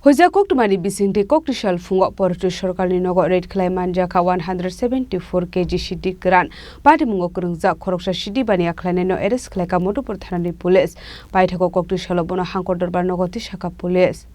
Hoja Koktumani Bisinte Koktishal Fungo Porto Shorkali Nogo Red Klaiman Jaka 174 kg Shidi Gran Party Mungo Kurungza Koroksha Shidi Bania Klaneno Eres Kleka Motopur Thanani Police Paitako Koktishal Bono Hanko Dorbar Nogo Tishaka Police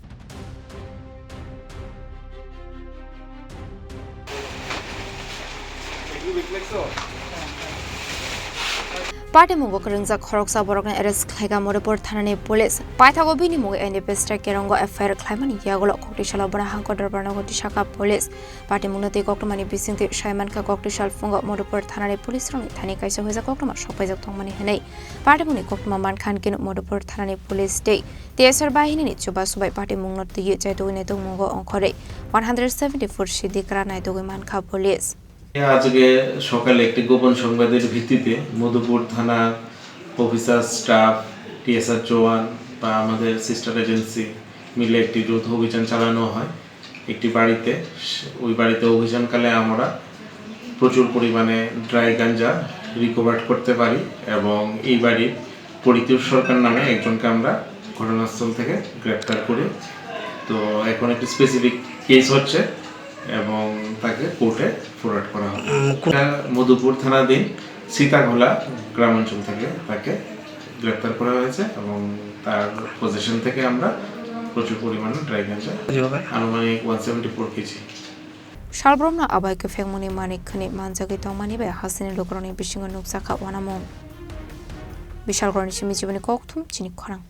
Party Mungo Kurungza Koroksa Borogna Eres Kleka Motopur Thanani Police Paitako Bini Mungo Indepesta Kerongo Affair Klaiman Yagolo Koktishal Bona Hanko Dorbar Nogo Tishaka Police Party Munati Koktumani Bisinte Shaiman Ka Koktishal Fungo Motopur Thanani Police Rong Thani Kaisa Hoja Koktuma Shopajak Tongmani Hanei Party Muni Koktuma Man Khan Kin Motopur Thanani Police Day Tiasar Bahini Chuba Subai Party Mungo Ti Jaitu Neto Mungo Onkore 174 Shidi Krana Dogi Manka Police আজকে সকালে একটি গোপন সংবাদের ভিত্তিতে মধুপুর থানা officer staff TSR জওয়ান বা আমাদের sister agency মিলে একটি যৌথ অভিযান চালানো হয় একটি বাড়িতে ওই বাড়িতে অভিযানকালে আমরা প্রচুর পরিমাণে ড্রাই গাঞ্জা রিকভার করতে পারি এবং এই বাড়ির পরিতোষ সরকার নামে একজনকে আমরা ঘটনাস্থল থেকে গ্রেফতার করি তো এখন একটি স্পেসিফিক কেস হচ্ছে এবং তাকে কোর্টে ফরওয়ার্ড করা হবে মধুপুর থানাধীন সীতাঘোলা গ্রামাঞ্চল থেকে তাকে গ্রেফতার করা হয়েছে এবং তার পজিশন থেকে আমরা প্রচুর পরিমাণে ড্রাই গাঁজা আনুমানিক 174 KG Shalbromna Abaike Fengmuni Manik Kani Manjagi Tomani by Hasan Lokroni Bishing Nuksaka Wanamon Bishal Gornish Mijibani Koktum, Chinikorang.